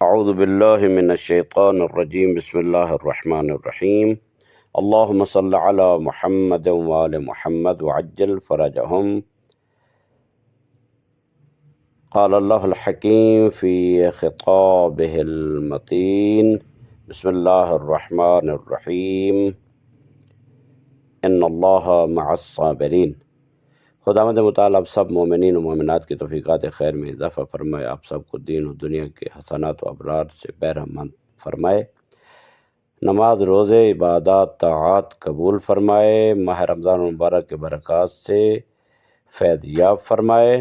اعوذ باللہ من الشیطان الرجیم بسم اللہ الرحمن الرحیم اللہم صل علی محمد وآل محمد وعجل فرجہم قال اللہ الحکیم فی خطابہ المتین بسم اللہ الرحمن الرحیم ان اللہ مع الصابرین۔ خداوند متعال آپ سب مومنین و مومنات کی توفیقات خیر میں اضافہ فرمائے، آپ سب کو دین و دنیا کے حسنات و ابرار سے بہرمند فرمائے، نماز روزے عبادات طاعات قبول فرمائے، ماہ رمضان المبارک کے برکات سے فیض یاب فرمائے۔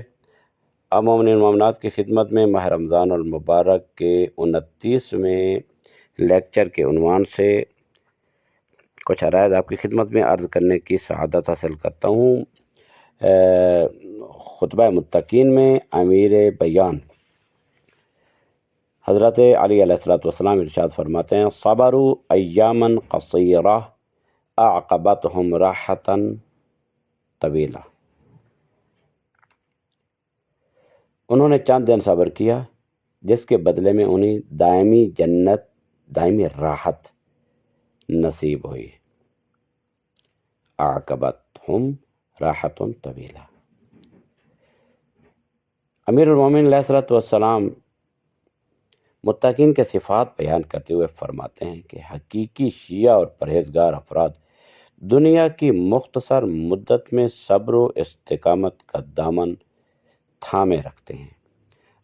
آپ مومنین و مومنات کی خدمت میں ماہ رمضان المبارک کے 29ویں لیکچر کے عنوان سے کچھ عرائض آپ کی خدمت میں عرض کرنے کی سعادت حاصل کرتا ہوں۔ خطبہ متقین میں امیر بیان حضرت علی علیہ السلام ارشاد فرماتے ہیں، صبروا ایاما قصیرہ اعقبتہم راحتا طویلہ۔ انہوں نے چند دن صبر کیا جس کے بدلے میں انہیں دائمی جنت، دائمی راحت نصیب ہوئی۔ اعقبتہم راحت طویلہ۔ امیر المومنین علیہ السلام متقین کے صفات بیان کرتے ہوئے فرماتے ہیں کہ حقیقی شیعہ اور پرہیزگار افراد دنیا کی مختصر مدت میں صبر و استقامت کا دامن تھامے رکھتے ہیں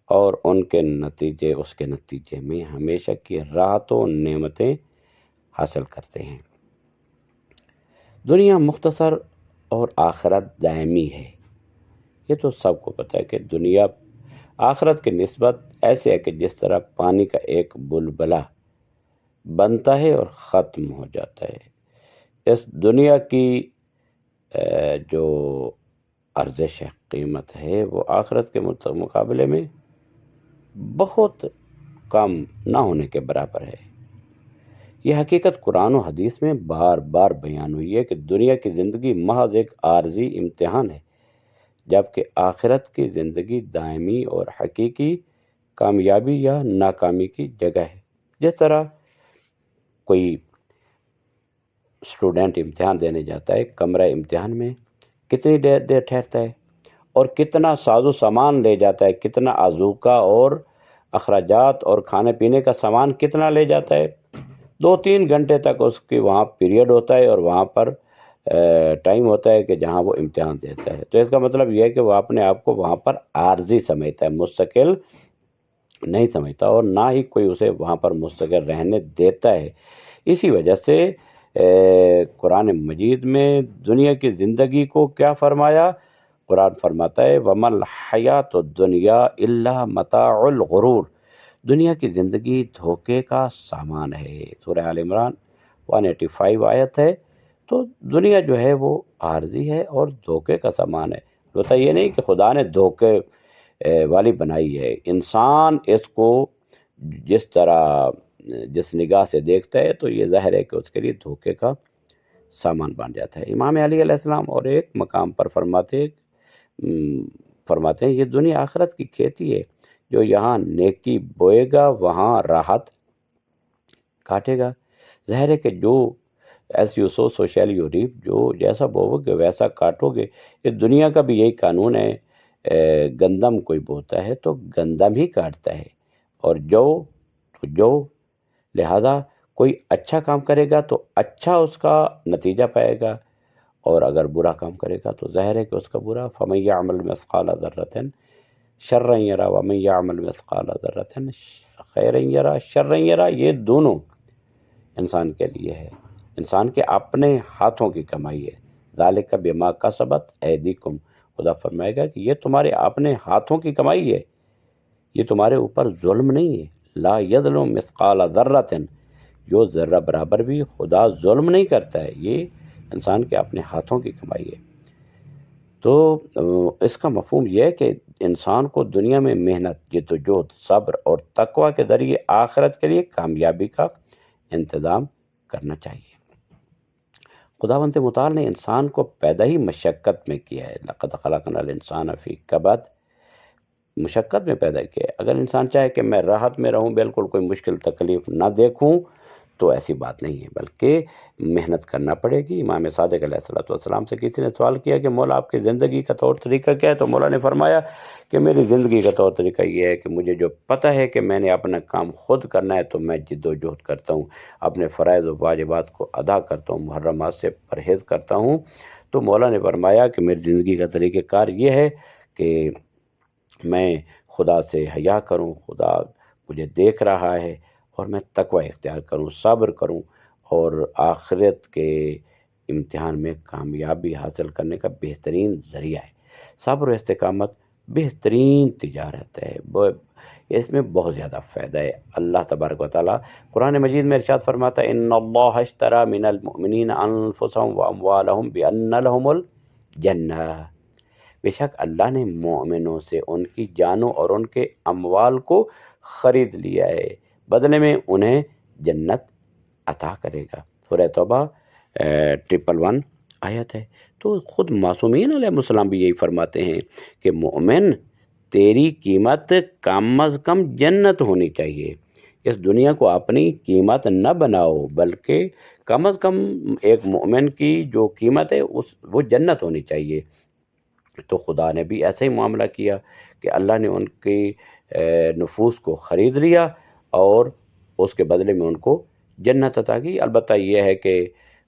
اور اس کے نتیجے میں ہمیشہ کی راحت و نعمتیں حاصل کرتے ہیں۔ دنیا مختصر اور آخرت دائمی ہے، یہ تو سب کو پتہ ہے کہ دنیا آخرت کی نسبت ایسے ہے کہ جس طرح پانی کا ایک بلبلہ بنتا ہے اور ختم ہو جاتا ہے۔ اس دنیا کی جو ارزش ہے، قیمت ہے، وہ آخرت کے مقابلے میں بہت کم نہ ہونے کے برابر ہے۔ یہ حقیقت قرآن و حدیث میں بار بار بیان ہوئی ہے کہ دنیا کی زندگی محض ایک عارضی امتحان ہے، جبکہ آخرت کی زندگی دائمی اور حقیقی کامیابی یا ناکامی کی جگہ ہے۔ جس طرح کوئی اسٹوڈنٹ امتحان دینے جاتا ہے، کمرہ امتحان میں کتنی دیر ٹھہرتا ہے اور کتنا ساز و سامان لے جاتا ہے، کتنا آذوقہ اور اخراجات اور کھانے پینے کا سامان کتنا لے جاتا ہے۔ 2-3 گھنٹے تک اس کی وہاں پیریڈ ہوتا ہے اور وہاں پر ٹائم ہوتا ہے کہ جہاں وہ امتحان دیتا ہے۔ تو اس کا مطلب یہ ہے کہ وہ اپنے آپ کو وہاں پر عارضی سمجھتا ہے، مستقل نہیں سمجھتا، اور نہ ہی کوئی اسے وہاں پر مستقل رہنے دیتا ہے۔ اسی وجہ سے قرآن مجید میں دنیا کی زندگی کو کیا فرمایا؟ قرآن فرماتا ہے وَمَا الْحَيَاةُ الدُّنْيَا إِلَّا مَتَاعُ الْغُرُورِ۔ دنیا کی زندگی دھوکے کا سامان ہے۔ سورہ آل عمران 185 آیت ہے۔ تو دنیا جو ہے وہ عارضی ہے اور دھوکے کا سامان ہے۔ البتہ یہ نہیں کہ خدا نے دھوکے والی بنائی ہے، انسان اس کو جس نگاہ سے دیکھتا ہے تو یہ ظاہر ہے کہ اس کے لیے دھوکے کا سامان بن جاتا ہے۔ امام علی علیہ السلام اور ایک مقام پر فرماتے ہیں یہ دنیا آخرت کی کھیتی ہے، جو یہاں نیکی بوئے گا وہاں راحت کاٹے گا۔ ظاہر ہے کہ جو as you sow shall you reap, جو جیسا بوو گے ویسا کاٹو گے۔ اس دنیا کا بھی یہی قانون ہے، گندم کوئی بوتا ہے تو گندم ہی کاٹتا ہے، اور جو لہذا کوئی اچھا کام کرے گا تو اچھا اس کا نتیجہ پائے گا، اور اگر برا کام کرے گا تو ظاہر ہے کہ اس کا برا۔ فَمَن يَعْمَلْ مِثْقَالَ ذَرَّةٍ شَرًّا يَرَهُ وَمَن يَعْمَلْ مِثْقَالَ ذَرَّةٍ خَيْرًا يَرَهُ شَرًّا يَرَهُ۔ یہ دونوں انسان کے لیے ہے، انسان کے اپنے ہاتھوں کی کمائی ہے۔ ذَلِكَ بِمَا كَسَبَتْ أَيْدِيكُمْ۔ خدا فرمائے گا کہ یہ تمہارے اپنے ہاتھوں کی کمائی ہے، یہ تمہارے اوپر ظلم نہیں ہے۔ لا يظلم مثقال ذرۃ، جو ذرہ برابر بھی خدا ظلم نہیں کرتا ہے، یہ انسان کے اپنے ہاتھوں کی کمائی ہے۔ تو اس کا مفہوم یہ ہے کہ انسان کو دنیا میں محنت، جدوجہد، صبر اور تقوی کے ذریعے آخرت کے لیے کامیابی کا انتظام کرنا چاہیے۔ خداوند متعال نے انسان کو پیدا ہی مشقت میں کیا ہے۔ لَقَدْ خَلَقْنَا الْإِنسَانَ فِي كَبَدٍ۔ مشقت میں پیدا کیا ہے۔ اگر انسان چاہے کہ میں راحت میں رہوں، بالکل کوئی مشکل تکلیف نہ دیکھوں، تو ایسی بات نہیں ہے، بلکہ محنت کرنا پڑے گی۔ امام صادق علیہ السلام سے کسی نے سوال کیا کہ مولا آپ کی زندگی کا طور طریقہ کیا ہے؟ تو مولا نے فرمایا کہ میری زندگی کا طور طریقہ یہ ہے کہ مجھے جو پتہ ہے کہ میں نے اپنا کام خود کرنا ہے تو میں جد و جہد کرتا ہوں، اپنے فرائض و واجبات کو ادا کرتا ہوں، محرمات سے پرہیز کرتا ہوں۔ تو مولا نے فرمایا کہ میری زندگی کا طریقہ کار یہ ہے کہ میں خدا سے حیا کروں، خدا مجھے دیکھ رہا ہے، اور میں تقوی اختیار کروں، صبر کروں، اور آخرت کے امتحان میں کامیابی حاصل کرنے کا بہترین ذریعہ ہے۔ صبر و استقامت بہترین تجارت ہے، اس میں بہت زیادہ فائدہ ہے۔ اللہ تبارک و تعالیٰ قرآن مجید میں ارشاد فرماتا ہے ان اللہ اشتری من المؤمنین انفسهم واموالهم بان لهم الجنہ، بے شک اللہ نے مومنوں سے ان کی جانوں اور ان کے اموال کو خرید لیا ہے، بدلے میں انہیں جنت عطا کرے گا۔ سورہ توبہ 111 آیت ہے۔ تو خود معصومین علیہ السلام بھی یہی فرماتے ہیں کہ مومن تیری قیمت کم از کم جنت ہونی چاہیے، اس دنیا کو اپنی قیمت نہ بناؤ، بلکہ کم از کم ایک مومن کی جو قیمت ہے وہ جنت ہونی چاہیے۔ تو خدا نے بھی ایسا ہی معاملہ کیا کہ اللہ نے ان کی نفوس کو خرید لیا اور اس کے بدلے میں ان کو جنت عطا کی۔ البتہ یہ ہے کہ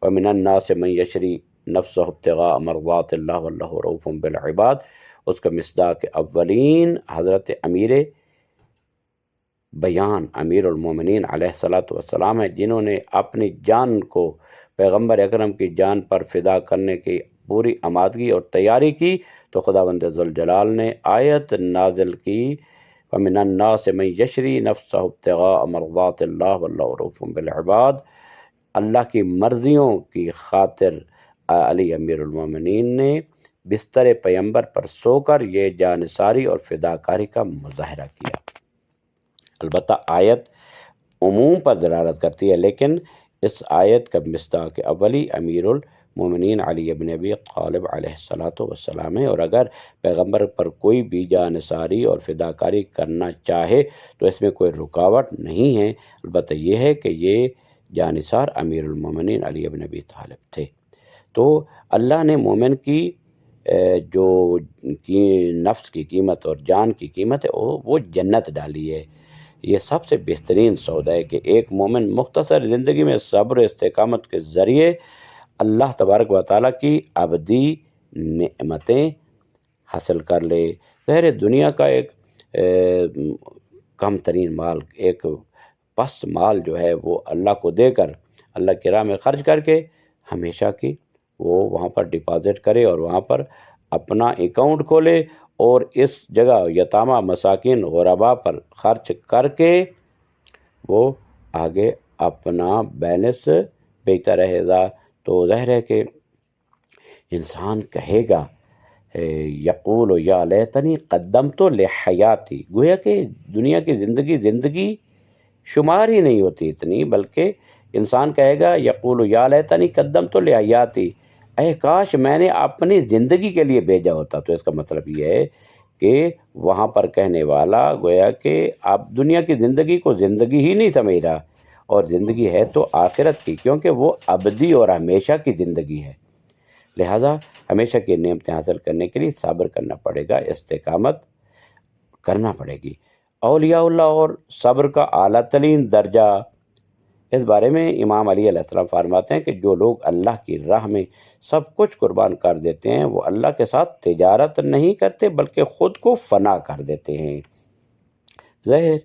وَمِنَ النَّاسِ مَن يَشْرِي نَفْسَهُ ابْتِغَاءَ مَرْضَاتِ اللَّهِ وَاللَّهُ رَءُوفٌ بِالْعِبَادِ، اس کا مصداق اولین حضرت امیر بیان امیر المومنین علیہ السلام ہے، جنہوں نے اپنی جان کو پیغمبر اکرم کی جان پر فدا کرنے کی پوری آمادگی اور تیاری کی، تو خداوند ذوالجلال نے آیت نازل کی وَمِنَ النَّاسِ مَن يَشْرِي نَفْسَهُ ابْتِغَاءَ مَرْضَاتِ اللَّهِ وَاللَّهُ رَءُوفٌ بِالْعِبَادِ۔ اللہ کی مرضیوں کی خاطر علی امیر المومنین نے بستر پیمبر پر سو کر یہ جانثاری اور فداکاری کا مظاہرہ کیا۔ البتہ آیت عموم پر دلالت کرتی ہے، لیکن اس آیت کا مصداق اولی امیر المومنین علی ابن ابی طالب علیہ السلام ہے، اور اگر پیغمبر پر کوئی بھی جانثاری اور فداکاری کرنا چاہے تو اس میں کوئی رکاوٹ نہیں ہے، البتہ یہ ہے کہ یہ جانثار امیر المومنین علی ابن ابی طالب تھے۔ تو اللہ نے مومن کی جو نفس کی قیمت اور جان کی قیمت ہے وہ جنت ڈالی ہے۔ یہ سب سے بہترین سودا ہے کہ ایک مومن مختصر زندگی میں صبر و استقامت کے ذریعے اللہ تبارک و تعالیٰ کی ابدی نعمتیں حاصل کر لے۔ ظاہر دنیا کا ایک کم ترین مال، ایک پست مال جو ہے وہ اللہ کو دے کر، اللہ کی راہ میں خرچ کر کے ہمیشہ کی وہ وہاں پر ڈپازٹ کرے اور وہاں پر اپنا اکاؤنٹ کھولے، اور اس جگہ یتامہ مساکین غرباء پر خرچ کر کے وہ آگے اپنا بیلنس بیچتا رہے گا۔ تو ظاہر ہے کہ انسان کہے گا یقول یا لیتنی قدمت لحیاتی، گویا کہ دنیا کی زندگی شمار ہی نہیں ہوتی اتنی، بلکہ انسان کہے گا یقول یا لیتنی قدمت لحیاتی، اے کاش میں نے اپنی زندگی کے لیے بھیجا ہوتا۔ تو اس کا مطلب یہ ہے کہ وہاں پر کہنے والا گویا کہ آپ دنیا کی زندگی کو زندگی ہی نہیں سمجھ رہا، اور زندگی ہے تو آخرت کی، کیونکہ وہ ابدی اور ہمیشہ کی زندگی ہے۔ لہذا ہمیشہ کی نعمتیں حاصل کرنے کے لیے صبر کرنا پڑے گا، استقامت کرنا پڑے گی۔ اولیاء اللہ اور صبر کا اعلیٰ ترین درجہ، اس بارے میں امام علی علیہ السلام فرماتے ہیں کہ جو لوگ اللہ کی راہ میں سب کچھ قربان کر دیتے ہیں وہ اللہ کے ساتھ تجارت نہیں کرتے بلکہ خود کو فنا کر دیتے ہیں۔ ظاہر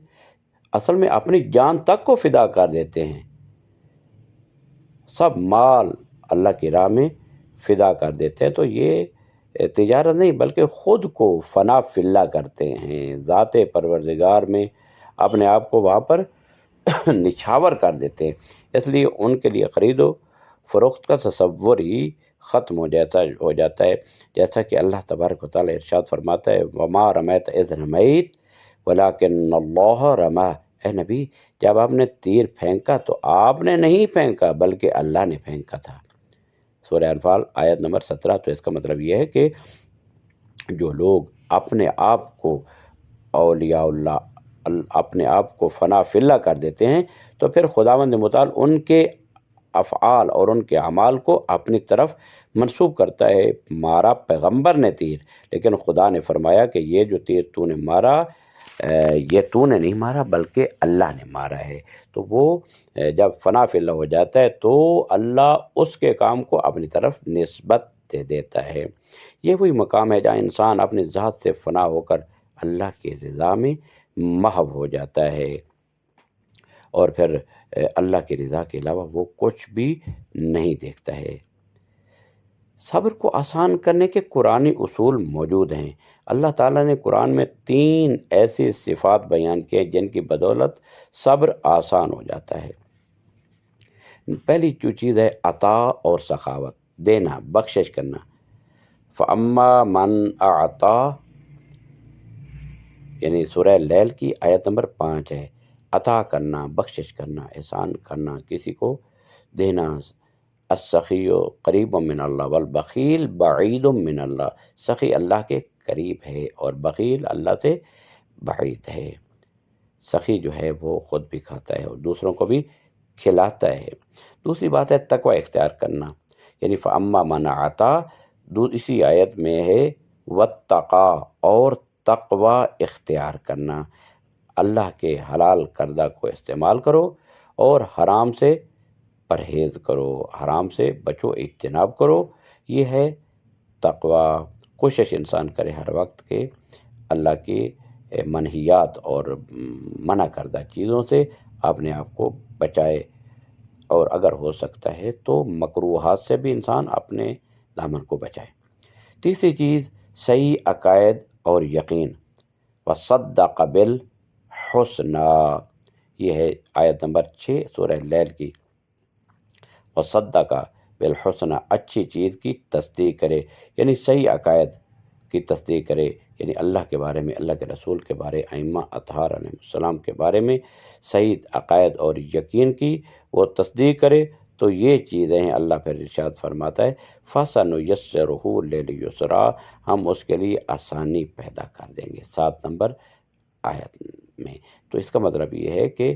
اصل میں اپنی جان تک کو فدا کر دیتے ہیں، سب مال اللہ کی راہ میں فدا کر دیتے ہیں، تو یہ تجارت نہیں بلکہ خود کو فنا فی اللہ کرتے ہیں، ذات پروردگار میں اپنے آپ کو وہاں پر نچھاور کر دیتے ہیں۔ اس لیے ان کے لیے خرید و فروخت کا تصور ہی ختم ہو جاتا ہے، جیسا کہ اللہ تبارک و تعالیٰ ارشاد فرماتا ہے وما رمیت اذ رمیت ولکن اللہ رما، اے نبی جب آپ نے تیر پھینکا تو آپ نے نہیں پھینکا بلکہ اللہ نے پھینکا تھا۔ سورہ انفال آیت نمبر 17۔ تو اس کا مطلب یہ ہے کہ جو لوگ اپنے آپ کو اولیاء اللہ اپنے آپ کو فنا فی اللہ کر دیتے ہیں تو پھر خداوند متعال ان کے افعال اور ان کے اعمال کو اپنی طرف منسوب کرتا ہے۔ مارا پیغمبر نے تیر، لیکن خدا نے فرمایا کہ یہ جو تیر تو نے مارا یہ تو نے نہیں مارا بلکہ اللہ نے مارا ہے۔ تو وہ جب فنا فی اللہ ہو جاتا ہے تو اللہ اس کے کام کو اپنی طرف نسبت دے دیتا ہے۔ یہ وہی مقام ہے جہاں انسان اپنی ذات سے فنا ہو کر اللہ کی رضا میں محو ہو جاتا ہے، اور پھر اللہ کی رضا کے علاوہ وہ کچھ بھی نہیں دیکھتا ہے۔ صبر کو آسان کرنے کے قرآنی اصول موجود ہیں۔ اللہ تعالیٰ نے قرآن میں 3 ایسی صفات بیان کیے جن کی بدولت صبر آسان ہو جاتا ہے۔ پہلی جو چیز ہے عطا اور سخاوت، دینا، بخشش کرنا۔ فَأَمَّا مَنْ أَعْطَى، یعنی سورہ لیل کی آیت نمبر 5 ہے۔ عطا کرنا، بخشش کرنا، احسان کرنا، کسی کو دینا۔ السخی قریب من اللہ والبخیل بعید من اللہ، سخی اللہ کے قریب ہے اور بخیل اللہ سے بعید ہے۔ سخی جو ہے وہ خود بھی کھاتا ہے اور دوسروں کو بھی کھلاتا ہے۔ دوسری بات ہے تقوی اختیار کرنا، یعنی فَأَمَّا مَنْ أَعْطَى، اسی آیت میں ہے وَاتَّقَى، اور تقوی اختیار کرنا۔ اللہ کے حلال کردہ کو استعمال کرو اور حرام سے پرہیز کرو، حرام سے بچو، اجتناب کرو۔ یہ ہے تقوی۔ کوشش انسان کرے ہر وقت کہ اللہ کی منہیات اور منع کردہ چیزوں سے اپنے آپ کو بچائے، اور اگر ہو سکتا ہے تو مکروہات سے بھی انسان اپنے دامن کو بچائے۔ تیسری چیز صحیح عقائد اور یقین۔ وَصَدَّقَ بِالْحُسْنَىٰ، یہ ہے آیت نمبر 6 سورہ لیل کی۔ وَصَدَّقَ بِالْحُسْنَىٰ، اچھی چیز کی تصدیق کرے، یعنی صحیح عقائد کی تصدیق کرے، یعنی اللہ کے بارے میں، اللہ کے رسول کے بارے، ائمہ اطہار علیہ السلام کے بارے میں صحیح عقائد اور یقین کی وہ تصدیق کرے۔ تو یہ چیزیں ہیں، اللہ پھر ارشاد فرماتا ہے فَسَنُيَسِّرُهُ لِلْيُسْرَىٰ، ہم اس کے لیے آسانی پیدا کر دیں گے، 7 نمبر آیت میں۔ تو اس کا مطلب یہ ہے کہ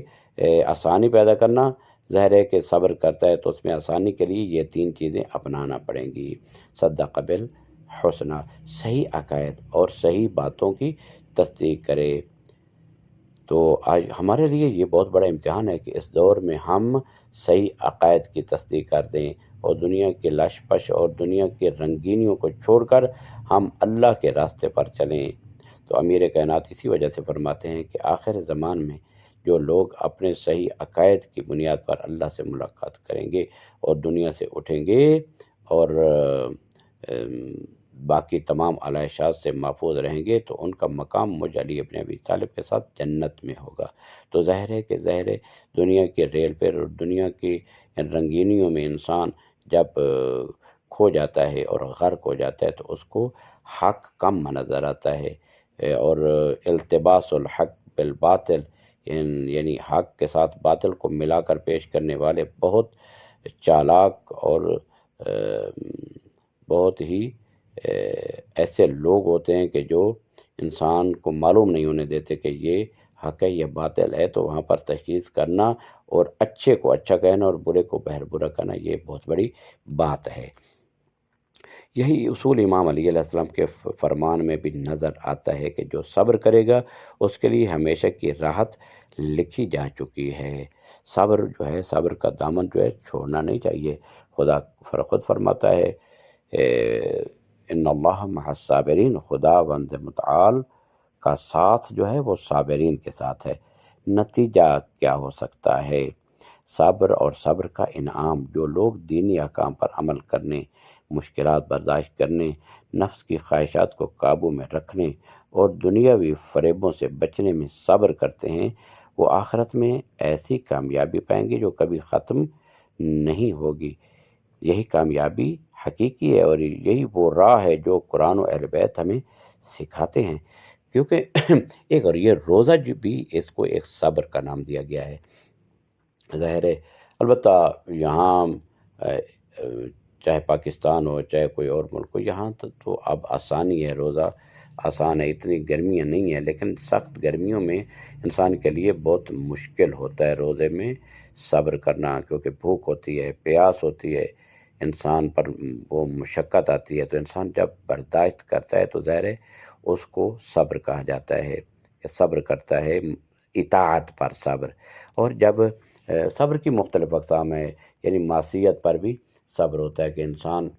آسانی پیدا کرنا، ظاہر ہے کہ صبر کرتا ہے تو اس میں آسانی کے لیے یہ 3 چیزیں اپنانا پڑیں گی۔ صدق بالحسنیٰ، صحیح عقائد اور صحیح باتوں کی تصدیق کرے۔ تو آج ہمارے لیے یہ بہت بڑا امتحان ہے کہ اس دور میں ہم صحیح عقائد کی تصدیق کر دیں اور دنیا کے لش پش اور دنیا کی رنگینیوں کو چھوڑ کر ہم اللہ کے راستے پر چلیں۔ تو امیر کائنات اسی وجہ سے فرماتے ہیں کہ آخر زمان میں جو لوگ اپنے صحیح عقائد کی بنیاد پر اللہ سے ملاقات کریں گے اور دنیا سے اٹھیں گے اور باقی تمام علائشات سے محفوظ رہیں گے تو ان کا مقام مجھ علی ابن ابی طالب کے ساتھ جنت میں ہوگا۔ تو ظاہر ہے کہ دنیا کے ریل پر اور دنیا کی رنگینیوں میں انسان جب کھو جاتا ہے اور غرق ہو جاتا ہے تو اس کو حق کم نظر آتا ہے، اور التباس الحق بالباطل، یعنی حق کے ساتھ باطل کو ملا کر پیش کرنے والے بہت چالاک اور بہت ہی ایسے لوگ ہوتے ہیں کہ جو انسان کو معلوم نہیں ہونے دیتے کہ یہ حق ہے، یہ باطل ہے، تو وہاں پر تشخیص کرنا اور اچھے کو اچھا کہنا اور برے کو برا کہنا، یہ بہت بڑی بات ہے۔ یہی اصول امام علی علیہ السلام کے فرمان میں بھی نظر آتا ہے کہ جو صبر کرے گا اس کے لیے ہمیشہ کی راحت لکھی جا چکی ہے۔ صبر جو ہے، صبر کا دامن جو ہے چھوڑنا نہیں چاہیے۔ خدا خود فرماتا ہے ان اللہ مع الصابرین، خدا بند متعال کا ساتھ جو ہے وہ صابرین کے ساتھ ہے۔ نتیجہ کیا ہو سکتا ہے؟ صبر اور صبر کا انعام، جو لوگ دینی احکام پر عمل کرنے، مشکلات برداشت کرنے، نفس کی خواہشات کو قابو میں رکھنے اور دنیاوی فریبوں سے بچنے میں صبر کرتے ہیں، وہ آخرت میں ایسی کامیابی پائیں گے جو کبھی ختم نہیں ہوگی۔ یہی کامیابی حقیقی ہے اور یہی وہ راہ ہے جو قرآن و اہل بیت ہمیں سکھاتے ہیں، کیونکہ ایک اور یہ روزہ جو بھی اس کو ایک صبر کا نام دیا گیا ہے۔ ظاہر ہے البتہ یہاں چاہے پاکستان ہو چاہے کوئی اور ملک ہو، یہاں تو اب آسانی ہے روزہ آسان ہے، اتنی گرمیاں نہیں ہیں، لیکن سخت گرمیوں میں انسان کے لیے بہت مشکل ہوتا ہے روزے میں صبر کرنا، کیونکہ بھوک ہوتی ہے، پیاس ہوتی ہے، انسان پر وہ مشقت آتی ہے، تو انسان جب برداشت کرتا ہے تو ظاہر ہے اس کو صبر کہا جاتا ہے، کہ صبر کرتا ہے، اطاعت پر صبر۔ اور جب صبر کی مختلف اقسام ہے، یعنی معصیت پر بھی صبر ہوتا ہے، کہ انسان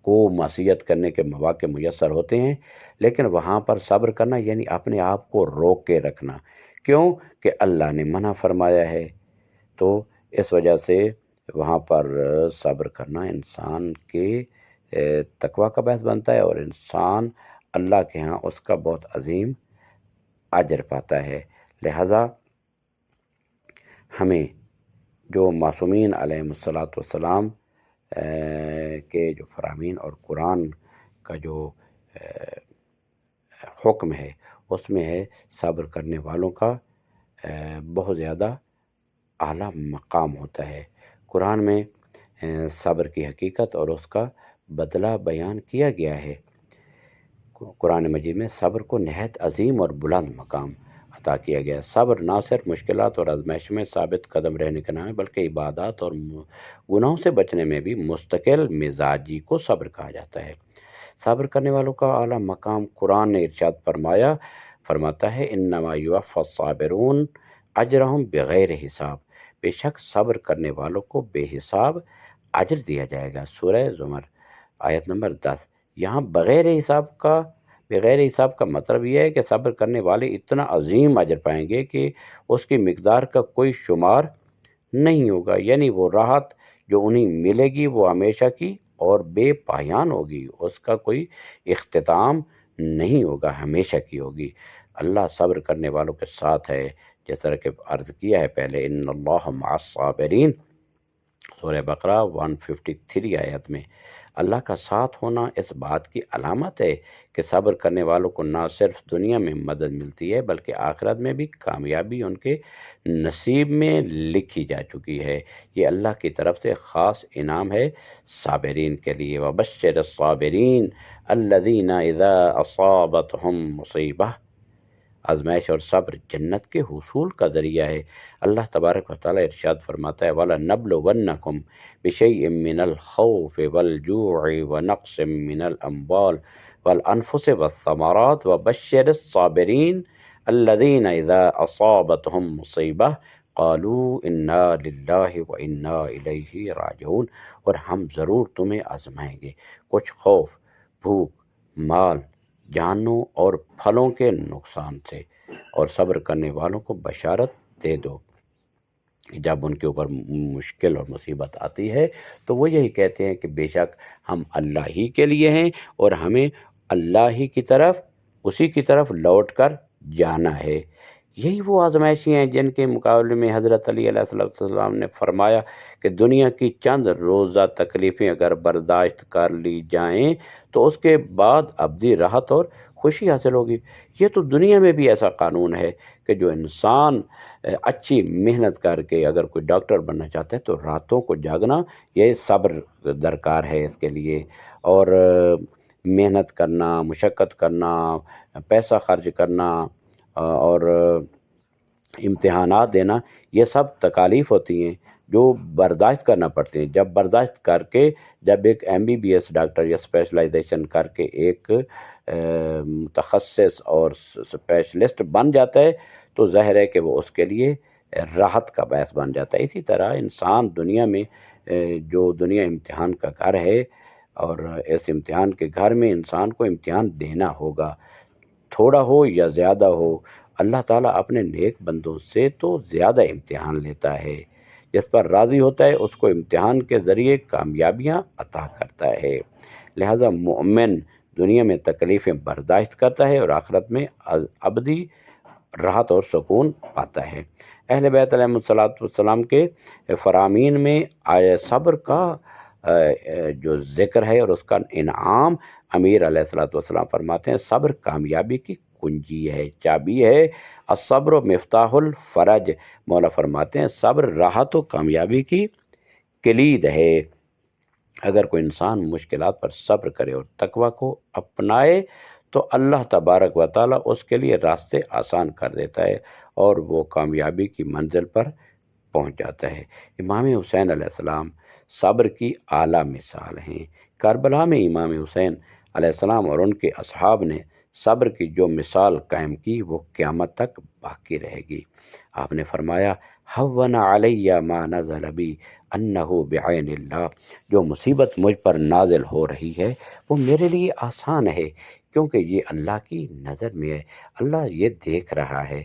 کو معصیت کرنے کے مواقع میسر ہوتے ہیں، لیکن وہاں پر صبر کرنا یعنی اپنے آپ کو روک کے رکھنا، کیوں کہ اللہ نے منع فرمایا ہے، تو اس وجہ سے وہاں پر صبر کرنا انسان کے تقوی کا باعث بنتا ہے، اور انسان اللہ کے ہاں اس کا بہت عظیم اجر پاتا ہے۔ لہٰذا ہمیں جو معصومین علیہم الصلاۃ والسلام کے جو فرامین اور قرآن کا جو حکم ہے اس میں ہے صبر کرنے والوں کا بہت زیادہ اعلیٰ مقام ہوتا ہے۔ قرآن میں صبر کی حقیقت اور اس کا بدلہ بیان کیا گیا ہے۔ قرآن مجید میں صبر کو نہایت عظیم اور بلند مقام عطا کیا گیا ہے۔ صبر نہ صرف مشکلات اور آزمائش میں ثابت قدم رہنے کا نام ہے، بلکہ عبادات اور گناہوں سے بچنے میں بھی مستقل مزاجی کو صبر کہا جاتا ہے۔ صبر کرنے والوں کا اعلیٰ مقام قرآن نے ارشاد فرماتا ہے انما یوفی الصابرون اجرہم بغیر حساب، بے شک صبر کرنے والوں کو بے حساب اجر دیا جائے گا۔ سورہ زمر آیت نمبر 10۔ یہاں بغیر حساب کا مطلب یہ ہے کہ صبر کرنے والے اتنا عظیم اجر پائیں گے کہ اس کی مقدار کا کوئی شمار نہیں ہوگا، یعنی وہ راحت جو انہیں ملے گی وہ ہمیشہ کی اور بے پایان ہوگی، اس کا کوئی اختتام نہیں ہوگا، ہمیشہ کی ہوگی۔ اللہ صبر کرنے والوں کے ساتھ ہے، جس طرح کہ عرض کیا ہے پہلے ان اللہ مع الصابرین، سورہ بقرہ 153 آیت میں۔ اللہ کا ساتھ ہونا اس بات کی علامت ہے کہ صبر کرنے والوں کو نہ صرف دنیا میں مدد ملتی ہے بلکہ آخرت میں بھی کامیابی ان کے نصیب میں لکھی جا چکی ہے۔ یہ اللہ کی طرف سے خاص انعام ہے صابرین کے لیے۔ وبشر الصابرین الذین اذا اصابتهم مصیبہ، آزمائش اور صبر جنت کے حصول کا ذریعہ ہے۔ اللہ تبارک و تعالیٰ ارشاد فرماتا ہے وَلَنَبْلُوَنَّكُمْ بِشَيْءٍ مِّنَ الْخَوْفِ وَالْجُوعِ وَنَقْصٍ مِّنَ الْأَمْوَالِ وَالْأَنفُسِ وَالثَّمَرَاتِ وَبَشِّرِ الصَّابِرِينَ الَّذِينَ إِذَا أَصَابَتْهُمْ مُصِیبَةٌ قَالُوا إِنَّا لِلَّهِ وَإِنَّا إِلَیْهِ راجعون، اور ہم ضرور تمہیں آزمائیں گے، کچھ خوف، بھوک، مال، جانوں اور پھلوں کے نقصان سے، اور صبر کرنے والوں کو بشارت دے دو جب ان کے اوپر مشکل اور مصیبت آتی ہے تو وہ یہی کہتے ہیں کہ بے شک ہم اللہ ہی کے لیے ہیں اور ہمیں اللہ ہی کی طرف، اسی کی طرف لوٹ کر جانا ہے۔ یہی وہ آزمائشیں ہیں جن کے مقابلے میں حضرت علی علیہ السلام نے فرمایا کہ دنیا کی چند روزہ تکلیفیں اگر برداشت کر لی جائیں تو اس کے بعد ابدی راحت اور خوشی حاصل ہوگی۔ یہ تو دنیا میں بھی ایسا قانون ہے کہ جو انسان اچھی محنت کر کے اگر کوئی ڈاکٹر بننا چاہتا ہے تو راتوں کو جاگنا، یہ صبر درکار ہے اس کے لیے، اور محنت کرنا، مشقت کرنا، پیسہ خرچ کرنا اور امتحانات دینا، یہ سب تکالیف ہوتی ہیں جو برداشت کرنا پڑتی ہیں۔ جب برداشت کر کے جب ایک MBBS ڈاکٹر یا اسپیشلائزیشن کر کے ایک متخصص اور اسپیشلسٹ بن جاتا ہے تو ظاہر ہے کہ وہ اس کے لیے راحت کا باعث بن جاتا ہے۔ اسی طرح انسان دنیا میں جو دنیا امتحان کا گھر ہے، اور اس امتحان کے گھر میں انسان کو امتحان دینا ہوگا، تھوڑا ہو یا زیادہ ہو۔ اللہ تعالیٰ اپنے نیک بندوں سے تو زیادہ امتحان لیتا ہے، جس پر راضی ہوتا ہے اس کو امتحان کے ذریعے کامیابیاں عطا کرتا ہے۔ لہٰذا مومن دنیا میں تکلیفیں برداشت کرتا ہے اور آخرت میں ابدی راحت اور سکون پاتا ہے۔ اہل بیت علیہم السلام کے فرامین میں صبر کا جو ذکر ہے اور اس کا انعام امیر علیہ السلام فرماتے ہیں صبر کامیابی کی کنجی ہے، چابی ہے۔ الصبر مفتاح الفرج، مولا فرماتے ہیں صبر راحت و کامیابی کی کلید ہے۔ اگر کوئی انسان مشکلات پر صبر کرے اور تقوی کو اپنائے تو اللہ تبارک و تعالیٰ اس کے لیے راستے آسان کر دیتا ہے اور وہ کامیابی کی منزل پر پہنچ جاتا ہے۔ امام حسین علیہ السلام صبر کی اعلیٰ مثال ہیں۔ کربلا میں امام حسین علیہ السلام اور ان کے اصحاب نے صبر کی جو مثال قائم کی وہ قیامت تک باقی رہے گی۔ آپ نے فرمایا ہون علیہ ما نزل بی انہ بعین اللہ، جو مصیبت مجھ پر نازل ہو رہی ہے وہ میرے لیے آسان ہے کیونکہ یہ اللہ کی نظر میں ہے، اللہ یہ دیکھ رہا ہے۔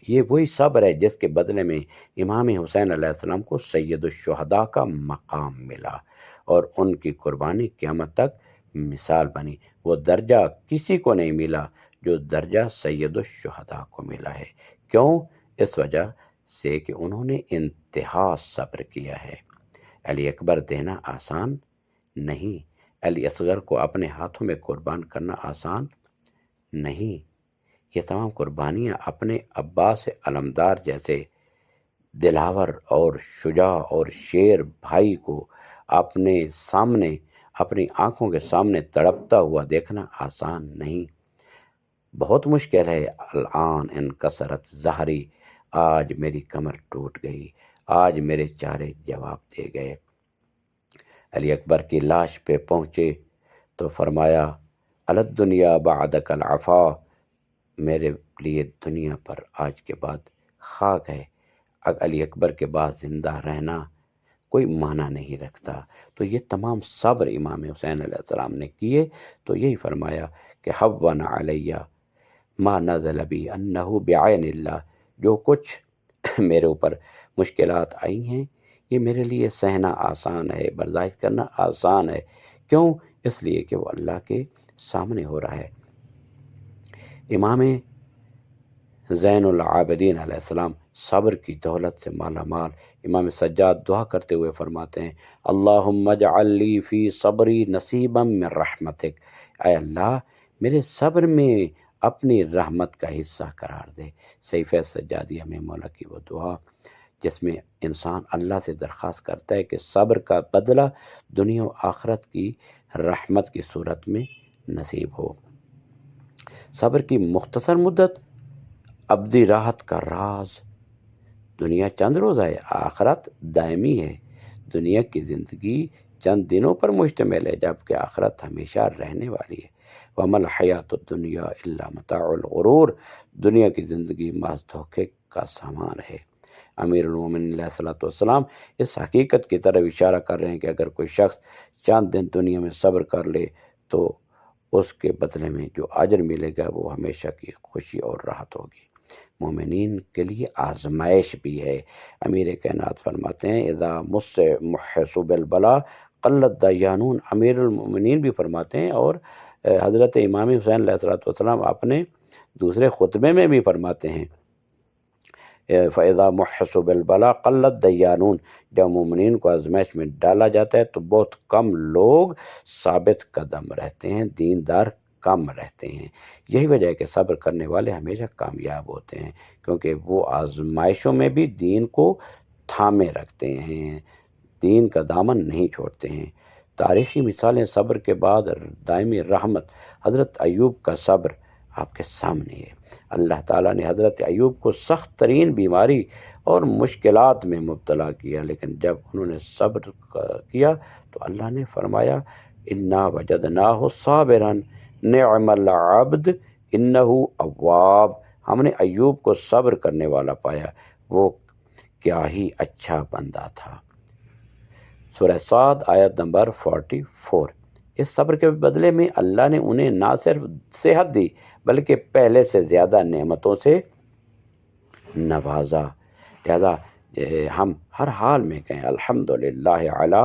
یہ وہی صبر ہے جس کے بدلے میں امام حسین علیہ السلام کو سید الشہداء کا مقام ملا اور ان کی قربانی قیامت تک مثال بنی۔ وہ درجہ کسی کو نہیں ملا جو درجہ سید الشہداء کو ملا ہے۔ کیوں؟ اس وجہ سے کہ انہوں نے انتہا صبر کیا ہے۔ علی اکبر دینا آسان نہیں، علی اصغر کو اپنے ہاتھوں میں قربان کرنا آسان نہیں۔ یہ تمام قربانیاں اپنے عباس علمدار جیسے دلاور اور شجاع اور شیر بھائی کو اپنے سامنے، اپنی آنکھوں کے سامنے تڑپتا ہوا دیکھنا آسان نہیں۔ بہت مشکل ہے۔ الآن ان کثرت ظہری، آج میری کمر ٹوٹ گئی، آج میرے چارے جواب دے گئے۔ علی اکبر کی لاش پہ پہنچے تو فرمایا الدنیا بعدک العفا، میرے لیے دنیا پر آج کے بعد خاک ہے۔ علی اکبر کے بعد زندہ رہنا کوئی معنی نہیں رکھتا۔ تو یہ تمام صبر امام حسین علیہ السلام نے کیے، تو یہی فرمایا کہ حون علیہ ما نزل بی انہ بعین اللہ، جو کچھ میرے اوپر مشکلات آئی ہیں یہ میرے لیے سہنا آسان ہے، برداشت کرنا آسان ہے۔ کیوں؟ اس لیے کہ وہ اللہ کے سامنے ہو رہا ہے۔ امام زین العابدین علیہ السلام صبر کی دولت سے مالا مال۔ امام سجاد دعا کرتے ہوئے فرماتے ہیں اللہم اجعل لی فی صبری نصیبا من رحمتک، اے اللہ میرے صبر میں اپنی رحمت کا حصہ قرار دے۔ سیف سجادیہ میں مولا کی وہ دعا جس میں انسان اللہ سے درخواست کرتا ہے کہ صبر کا بدلہ دنیا و آخرت کی رحمت کی صورت میں نصیب ہو۔ صبر کی مختصر مدت ابدی راحت کا راز۔ دنیا چند روزہ ہے، آخرت دائمی ہے۔ دنیا کی زندگی چند دنوں پر مشتمل ہے جبکہ آخرت ہمیشہ رہنے والی ہے۔ وَمَا الْحَيَاةُ الدُّنْيَا إِلَّا مَتَاعُ الْغُرُورِ، دنیا کی زندگی محض دھوکے کا سامان ہے۔ امیر المومنین علیہ الصلوۃ والسلام اس حقیقت کی طرف اشارہ کر رہے ہیں کہ اگر کوئی شخص چند دن دنیا میں صبر کر لے تو اس کے بدلے میں جو اجر ملے گا وہ ہمیشہ کی خوشی اور راحت ہوگی۔ مومنین کے لیے آزمائش بھی ہے۔ امیر کائنات فرماتے ہیں اذا مس محس بالبلا قلت دیانون، امیر المومنین بھی فرماتے ہیں اور حضرت امام حسین علیہ السلام اپنے دوسرے خطبے میں بھی فرماتے ہیں فَإِذَا مُحِّسُ بِالْبَلَا قَلَّتْ دیانون، جب مومنین کو آزمائش میں ڈالا جاتا ہے تو بہت کم لوگ ثابت قدم رہتے ہیں، دیندار کم رہتے ہیں۔ یہی وجہ ہے کہ صبر کرنے والے ہمیشہ کامیاب ہوتے ہیں کیونکہ وہ آزمائشوں میں بھی دین کو تھامے رکھتے ہیں، دین کا دامن نہیں چھوڑتے ہیں۔ تاریخی مثالیں صبر کے بعد دائمی رحمت، حضرت ایوب کا صبر آپ کے سامنے ہے۔ اللہ تعالیٰ نے حضرت ایوب کو سخت ترین بیماری اور مشکلات میں مبتلا کیا، لیکن جب انہوں نے صبر کیا تو اللہ نے فرمایا انا وجدناہ صابرا نعم العبد انہ اواب، ہم نے ایوب کو صبر کرنے والا پایا، وہ کیا ہی اچھا بندہ تھا۔ سورہ صاد آیت نمبر 44۔ اس صبر کے بدلے میں اللہ نے انہیں نہ صرف صحت دی بلکہ پہلے سے زیادہ نعمتوں سے نوازا۔ لہذا ہم ہر حال میں کہیں الحمدللہ علی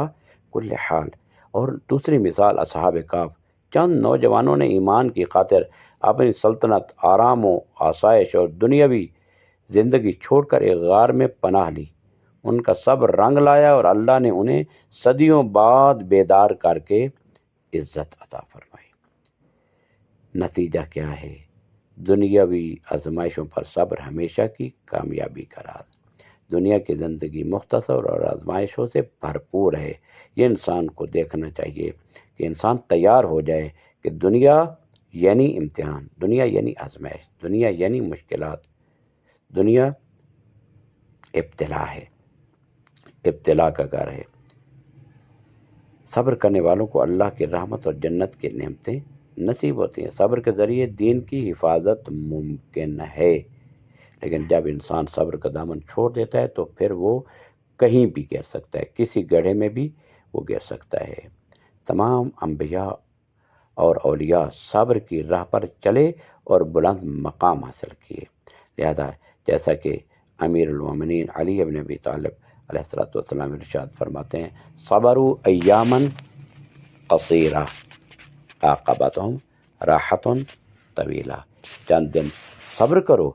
کل حال۔ اور دوسری مثال اصحاب کہف، چند نوجوانوں نے ایمان کی خاطر اپنی سلطنت، آرام و آسائش اور دنیاوی زندگی چھوڑ کر ایک غار میں پناہ لی۔ ان کا صبر رنگ لایا اور اللہ نے انہیں صدیوں بعد بیدار کر کے عزت عطا فرمائی۔ نتیجہ کیا ہے؟ دنیاوی آزمائشوں پر صبر ہمیشہ کی کامیابی کا راز۔ دنیا کی زندگی مختصر اور آزمائشوں سے بھرپور ہے۔ یہ انسان کو دیکھنا چاہیے کہ انسان تیار ہو جائے کہ دنیا یعنی امتحان، دنیا یعنی آزمائش، دنیا یعنی مشکلات، دنیا ابتلا ہے، ابتلا کا گھر ہے۔ صبر کرنے والوں کو اللہ کی رحمت اور جنت کی نعمتیں نصیب ہوتی ہیں۔ صبر کے ذریعے دین کی حفاظت ممکن ہے، لیکن جب انسان صبر کا دامن چھوڑ دیتا ہے تو پھر وہ کہیں بھی گر سکتا ہے، کسی گڑھے میں بھی وہ گر سکتا ہے۔ تمام انبیاء اور اولیاء صبر کی راہ پر چلے اور بلند مقام حاصل کیے، لہذا جیسا کہ امیر المومنین علی بن ابی طالب علیہ السلام ارشاد فرماتے ہیں، صبروا ایاما قصیرہ عاقبتہم راحت طویلہ، چند دن صبر کرو،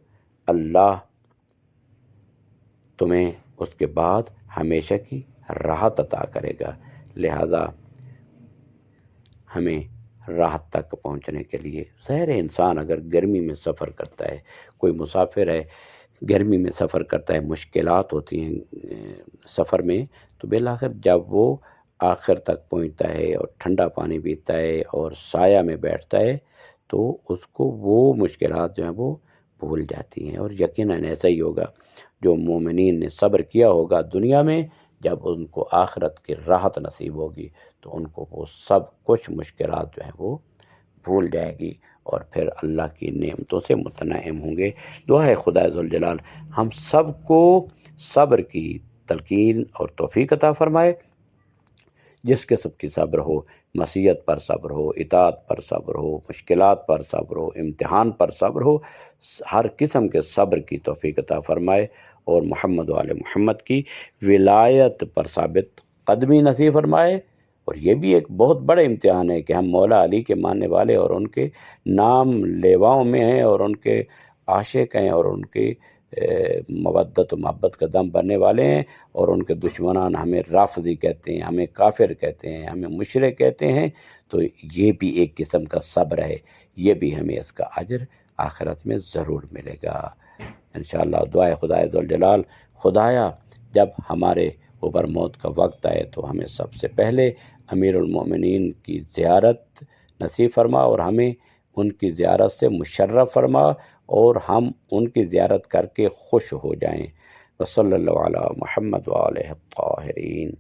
اللہ تمہیں اس کے بعد ہمیشہ کی راحت عطا کرے گا۔ لہذا ہمیں راحت تک پہنچنے کے لیے، ظاہر ہے انسان اگر گرمی میں سفر کرتا ہے، کوئی مسافر ہے گرمی میں سفر کرتا ہے، مشکلات ہوتی ہیں سفر میں، تو بالآخر جب وہ آخر تک پہنچتا ہے اور ٹھنڈا پانی پیتا ہے اور سایہ میں بیٹھتا ہے تو اس کو وہ مشکلات جو ہیں وہ بھول جاتی ہیں، اور یقیناً ایسا ہی ہوگا جو مومنین نے صبر کیا ہوگا دنیا میں، جب ان کو آخرت کی راحت نصیب ہوگی تو ان کو وہ سب کچھ مشکلات جو ہیں وہ بھول جائے گی اور پھر اللہ کی نعمتوں سے متنعم ہوں گے۔ دعا ہے خدا ذوالجلال ہم سب کو صبر کی تلقین اور توفیق عطا فرمائے۔ جس قسم کی صبر ہو، معصیت پر صبر ہو، اطاعت پر صبر ہو، مشکلات پر صبر ہو، امتحان پر صبر ہو، ہر قسم کے صبر کی توفیق عطا فرمائے اور محمد و آل محمد کی ولایت پر ثابت قدمی نصیب فرمائے۔ اور یہ بھی ایک بہت بڑا امتحان ہے کہ ہم مولا علی کے ماننے والے اور ان کے نام لیواؤں میں ہیں اور ان کے عاشق ہیں اور ان کی مودت و محبت کا دم بھرنے والے ہیں، اور ان کے دشمنان ہمیں رافضی کہتے ہیں، ہمیں کافر کہتے ہیں، ہمیں مشرک کہتے ہیں، تو یہ بھی ایک قسم کا صبر ہے، یہ بھی ہمیں اس کا اجر آخرت میں ضرور ملے گا انشاءاللہ۔ دعائے خدا ذوالجلال، خدایا جب ہمارے اوپر موت کا وقت آئے تو ہمیں سب سے پہلے امیر المومنین کی زیارت نصیب فرما اور ہمیں ان کی زیارت سے مشرف فرما اور ہم ان کی زیارت کر کے خوش ہو جائیں۔ وصلی اللہ علی محمد وآلہ الطاہرین۔